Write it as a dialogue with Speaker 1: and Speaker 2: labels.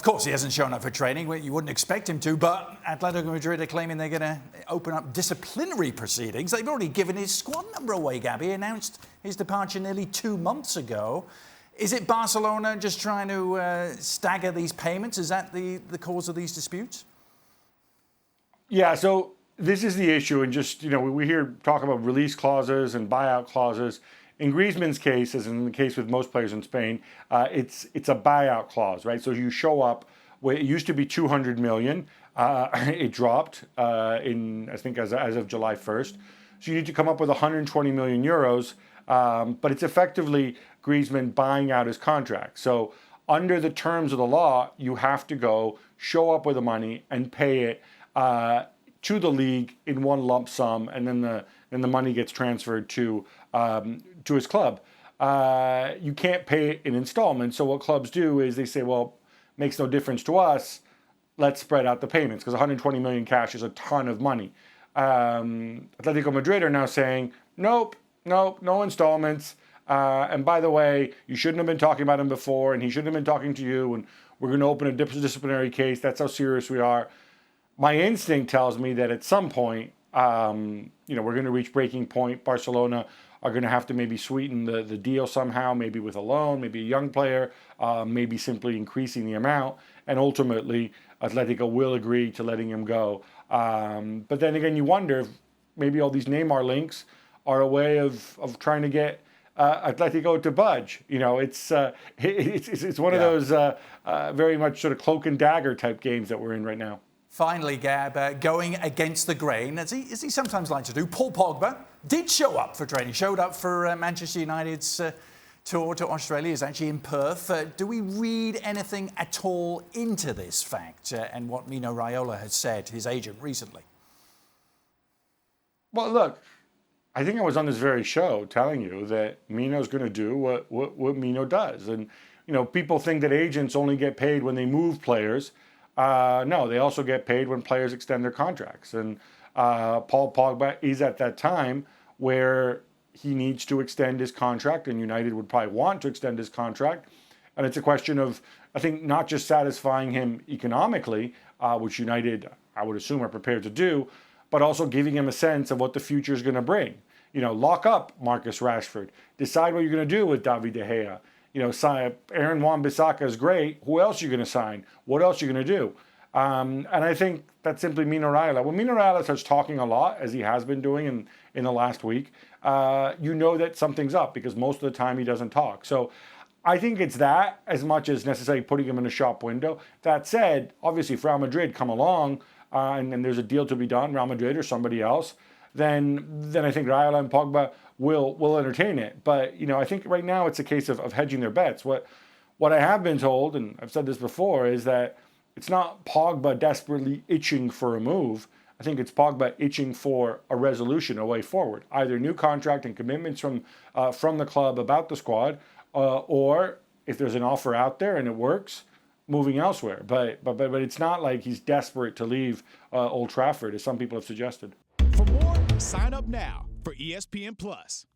Speaker 1: Of course, he hasn't shown up for training. You wouldn't expect him to, but Atletico Madrid are claiming they're going to open up disciplinary proceedings. They've already given his squad number away, Gabby. He announced his departure nearly 2 months ago. Is it Barcelona just trying to stagger these payments? Is that the cause of these disputes?
Speaker 2: Yeah, so this is the issue. And just, we hear talk about release clauses and buyout clauses. In Griezmann's case, as in the case with most players in Spain, it's a buyout clause, right? So you show up where it used to be 200 million. It dropped I think as of July 1st. So you need to come up with 120 million euros. But it's effectively Griezmann buying out his contract. So under the terms of the law, you have to go show up with the money and pay it to the league in one lump sum, and then the money gets transferred to his club. You can't pay it in installments. So what clubs do is they say, well, makes no difference to us. Let's spread out the payments, because 120 million cash is a ton of money. Atletico Madrid are now saying, nope, no installments. And by the way, you shouldn't have been talking about him before, and he shouldn't have been talking to you, and we're going to open a disciplinary case. That's how serious we are. My instinct tells me that at some point, we're going to reach breaking point. Barcelona are going to have to maybe sweeten the deal somehow, maybe with a loan, maybe a young player, maybe simply increasing the amount. And ultimately, Atletico will agree to letting him go. But then again, you wonder if maybe all these Neymar links are a way of trying to get Atletico to budge. It's one of those very much sort of cloak and dagger type games that we're in right now.
Speaker 1: Finally, Gab, going against the grain, as he sometimes likes to do, Paul Pogba did show up for training, showed up for Manchester United's tour to Australia. He's actually in Perth. Do we read anything at all into this fact and what Mino Raiola has said, his agent, recently?
Speaker 2: Well, look, I think I was on this very show telling you that Mino's going to do what Mino does. And, people think that agents only get paid when they move players. No, they also get paid when players extend their contracts. And Paul Pogba is at that time where he needs to extend his contract, and United would probably want to extend his contract. And it's a question of, I think, not just satisfying him economically, which United, I would assume, are prepared to do, but also giving him a sense of what the future is going to bring. Lock up Marcus Rashford. Decide what you're going to do with David De Gea. Sign Aaron Wan-Bissaka is great. Who else are you going to sign? What else are you going to do? And I think that's simply Mino Raiola. When Mino Raiola starts talking a lot, as he has been doing in the last week, that something's up, because most of the time he doesn't talk. So I think it's that as much as necessarily putting him in a shop window. That said, obviously, if Real Madrid come along and there's a deal to be done, Real Madrid or somebody else, then I think Raiola and Pogba will entertain it. But, I think right now it's a case of hedging their bets. What I have been told, and I've said this before, is that it's not Pogba desperately itching for a move. I think it's Pogba itching for a resolution, a way forward. Either new contract and commitments from the club about the squad, or if there's an offer out there and it works, moving elsewhere. But it's not like he's desperate to leave Old Trafford, as some people have suggested.
Speaker 3: For more, sign up now for ESPN Plus.